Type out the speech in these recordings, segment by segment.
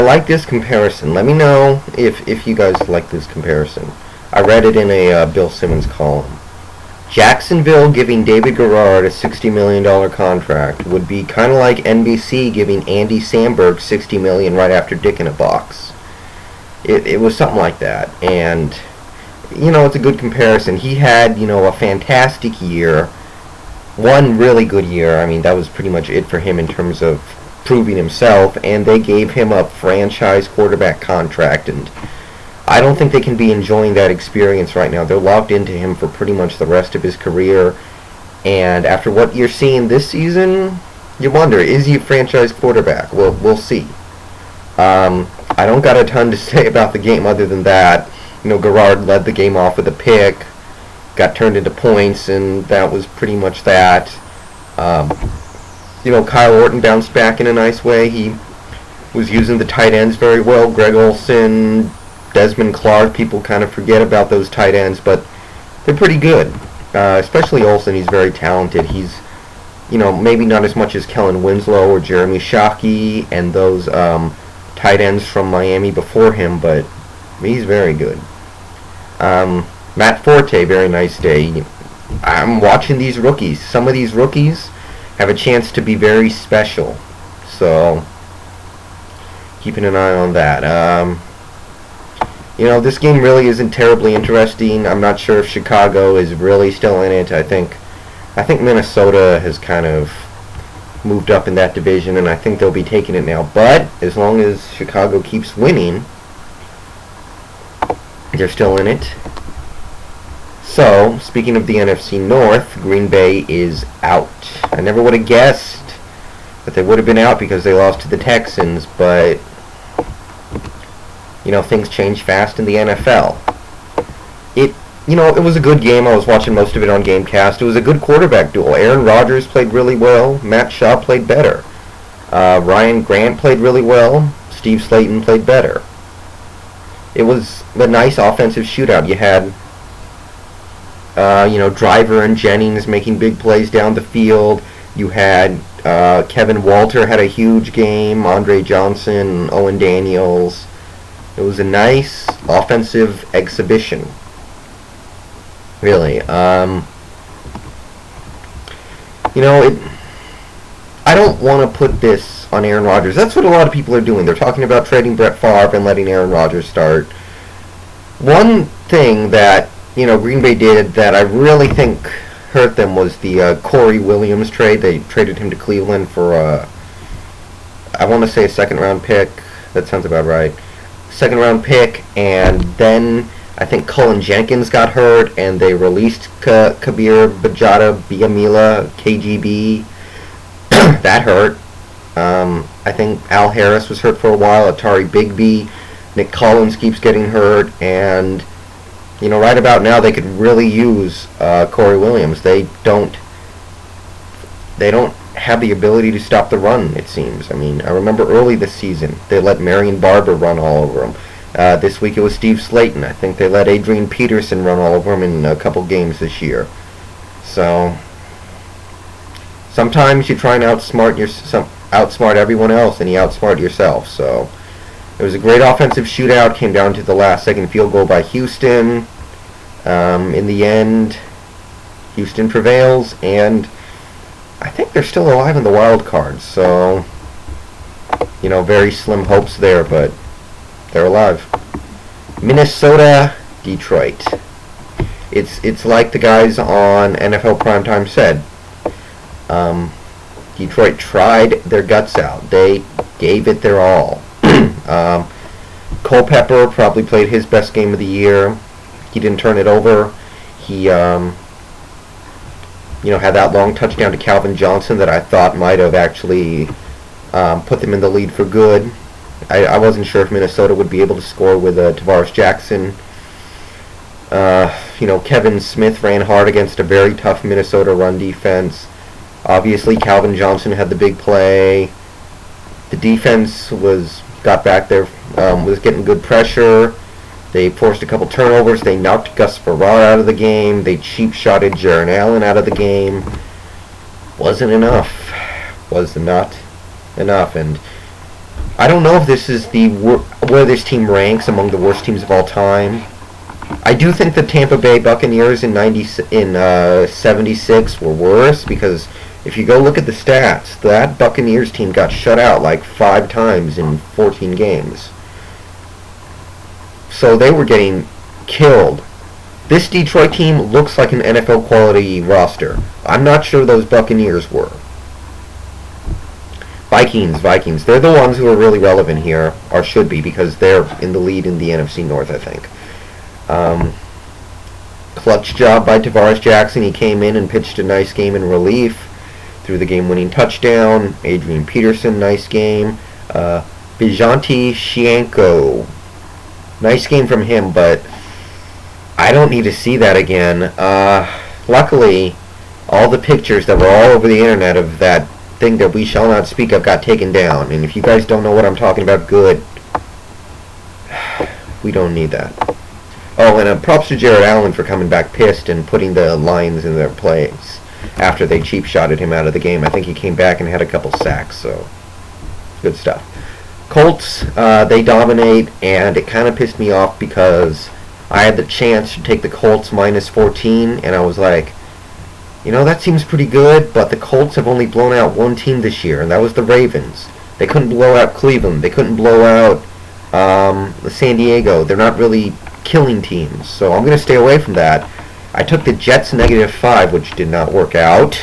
I like this comparison. Let me know if you guys like this comparison. I read it in a Bill Simmons column. Jacksonville giving David Garrard a $60 million contract would be kind of like NBC giving Andy Samberg $60 million right after Dick in a Box. It was something like that, and it's a good comparison. He had a fantastic year, one really good year. I mean, that was pretty much it for him in terms of proving himself, and they gave him a franchise quarterback contract, and I don't think they can be enjoying that experience right now. They're locked into him for pretty much the rest of his career, and after what you're seeing this season, you wonder, is he a franchise quarterback? Well, we'll see. I don't got a ton to say about the game other than that. Garrard led the game off with a pick, got turned into points, and that was pretty much that. Kyle Orton bounced back in a nice way. He was using the tight ends very well. Greg Olsen, Desmond Clark, people kind of forget about those tight ends, but they're pretty good. Especially Olsen, he's very talented. He's, maybe not as much as Kellen Winslow or Jeremy Shockey and those tight ends from Miami before him, but he's very good. Matt Forte, very nice day. I'm watching these rookies. Some of these rookies have a chance to be very special, so keeping an eye on that. This game really isn't terribly interesting. I'm not sure if Chicago is really still in it. I think Minnesota has kind of moved up in that division, and I think they'll be taking it now. But as long as Chicago keeps winning, they're still in it. So, speaking of the NFC North, Green Bay is out. I never would have guessed that they would have been out because they lost to the Texans, but things change fast in the NFL. It was a good game. I was watching most of it on Gamecast. It was a good quarterback duel. Aaron Rodgers played really well. Matt Shaw played better. Ryan Grant played really well. Steve Slayton played better. It was a nice offensive shootout. You had, Driver and Jennings making big plays down the field. You had Kevin Walter had a huge game. Andre Johnson, Owen Daniels. It was a nice offensive exhibition. Really. I don't want to put this on Aaron Rodgers. That's what a lot of people are doing. They're talking about trading Brett Favre and letting Aaron Rodgers start. One thing that, Green Bay did that I really think hurt them was the Corey Williams trade. They traded him to Cleveland for, I want to say a second-round pick. That sounds about right. Second-round pick, and then I think Cullen Jenkins got hurt, and they released Kabir Bajada-Biamila, KGB. That hurt. I think Al Harris was hurt for a while, Atari Bigby. Nick Collins keeps getting hurt, and, right about now they could really use Corey Williams. They don't have the ability to stop the run, it seems. I mean, I remember early this season, they let Marion Barber run all over him. This week it was Steve Slayton. I think they let Adrian Peterson run all over him in a couple games this year. So, sometimes you try and outsmart everyone else, and you outsmart yourself. So, it was a great offensive shootout. Came down to the last-second field goal by Houston. In the end, Houston prevails, and I think they're still alive in the wild card. So, very slim hopes there, but they're alive. Minnesota, Detroit. It's like the guys on NFL Primetime said. Detroit tried their guts out. They gave it their all. Culpepper probably played his best game of the year. He didn't turn it over. He, had that long touchdown to Calvin Johnson that I thought might have actually put them in the lead for good. I wasn't sure if Minnesota would be able to score with Tavares Jackson. Kevin Smith ran hard against a very tough Minnesota run defense. Obviously, Calvin Johnson had the big play. The defense got back there, was getting good pressure. They forced a couple turnovers. They knocked Gus Farrar out of the game. They cheap-shotted Jaron Allen out of the game. Wasn't enough. Was not enough. And I don't know if this is where this team ranks among the worst teams of all time. I do think the Tampa Bay Buccaneers in 76 were worse, because if you go look at the stats, that Buccaneers team got shut out like 5 times in 14 games. So they were getting killed. This Detroit team looks like an NFL quality roster. I'm not sure those Buccaneers were. Vikings. They're the ones who are really relevant here, or should be, because they're in the lead in the NFC North, I think. Clutch job by Tavares Jackson. He came in and pitched a nice game in relief. Threw the game-winning touchdown. Adrian Peterson, nice game. Bijanti Shianko. Nice game from him, but I don't need to see that again. Luckily, all the pictures that were all over the internet of that thing that we shall not speak of got taken down. And if you guys don't know what I'm talking about, good. We don't need that. Oh, and props to Jared Allen for coming back pissed and putting the Lions in their place after they cheap-shotted him out of the game. I think he came back and had a couple sacks, so good stuff. Colts, they dominate, and it kind of pissed me off because I had the chance to take the Colts minus 14, and I was like, you know, that seems pretty good, but the Colts have only blown out one team this year, and that was the Ravens. They couldn't blow out Cleveland. They couldn't blow out San Diego. They're not really killing teams, so I'm going to stay away from that. I took the Jets -5, which did not work out.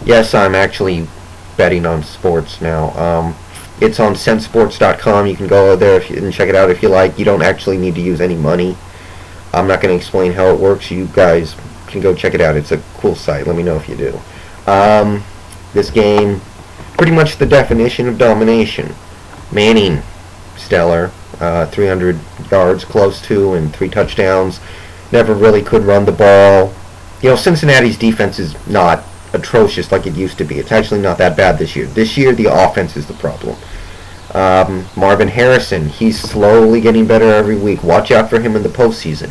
Yes, I'm actually betting on sports now. It's on sensesports.com. You can go there and check it out if you like. You don't actually need to use any money. I'm not going to explain how it works. You guys can go check it out. It's a cool site. Let me know if you do. This game, pretty much the definition of domination. Manning, stellar. 300 yards close to and 3 touchdowns. Never really could run the ball. You know, Cincinnati's defense is not atrocious like it used to be. It's actually not that bad this year. This year, the offense is the problem. Marvin Harrison, he's slowly getting better every week. Watch out for him in the postseason.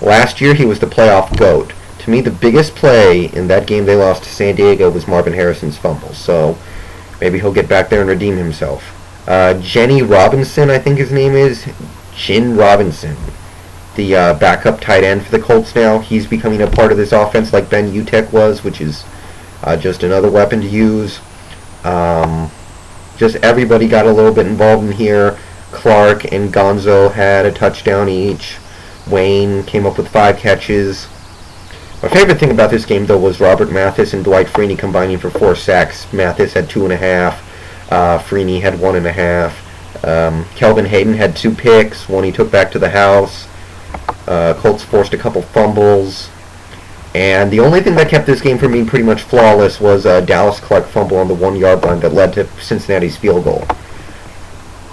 Last year, he was the playoff GOAT. To me, the biggest play in that game they lost to San Diego was Marvin Harrison's fumble. So maybe he'll get back there and redeem himself. Jenny Robinson, I think his name is. Jin Robinson. The backup tight end for the Colts now. He's becoming a part of this offense like Ben Utek was, which is just another weapon to use. Just everybody got a little bit involved in here. Clark and Gonzo had a touchdown each. Wayne came up with 5 catches. My favorite thing about this game, though, was Robert Mathis and Dwight Freeney combining for 4 sacks. Mathis had 2.5. Freeney had 1.5. Kelvin Hayden had 2 picks. One he took back to the house. Colts forced a couple fumbles. And the only thing that kept this game from being pretty much flawless was a Dallas Clark fumble on the 1-yard line that led to Cincinnati's field goal.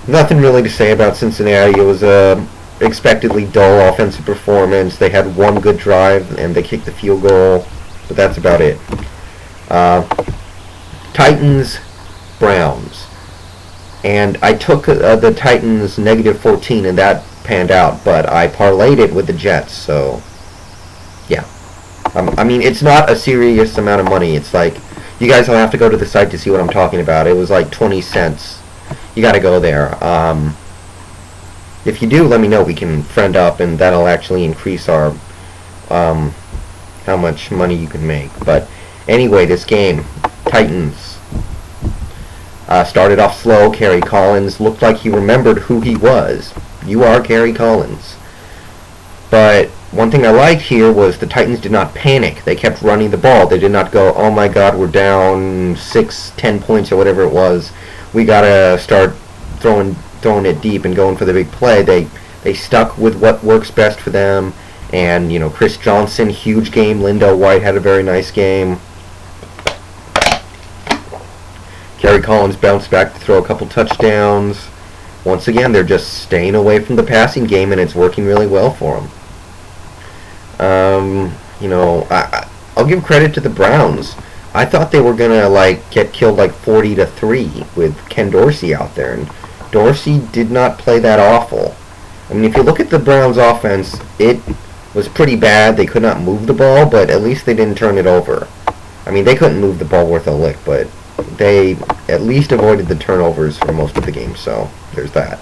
Nothing really to say about Cincinnati. It was a expectedly dull offensive performance. They had 1 good drive and they kicked the field goal, but that's about it. Titans, Browns. And I took the Titans -14 and that panned out, but I parlayed it with the Jets, so yeah. I mean, it's not a serious amount of money. It's like, you guys will have to go to the site to see what I'm talking about. It was like 20 cents. You gotta go there. If you do, let me know. We can friend up, and that'll actually increase our, how much money you can make. But anyway, this game, Titans, started off slow. Kerry Collins looked like he remembered who he was. You are Kerry Collins. But one thing I liked here was the Titans did not panic. They kept running the ball. They did not go, oh my God, we're down 10 points or whatever it was. We gotta start throwing it deep and going for the big play. They stuck with what works best for them. And, you know, Chris Johnson, huge game. Lindo White had a very nice game. Kerry Collins bounced back to throw a couple touchdowns. Once again, they're just staying away from the passing game, and it's working really well for them. You know, I'll give credit to the Browns. I thought they were gonna get killed 40-3 with Ken Dorsey out there, and Dorsey did not play that awful. I mean, if you look at the Browns' offense, it was pretty bad. They could not move the ball, but at least they didn't turn it over. I mean, they couldn't move the ball worth a lick, but they at least avoided the turnovers for most of the game, so there's that.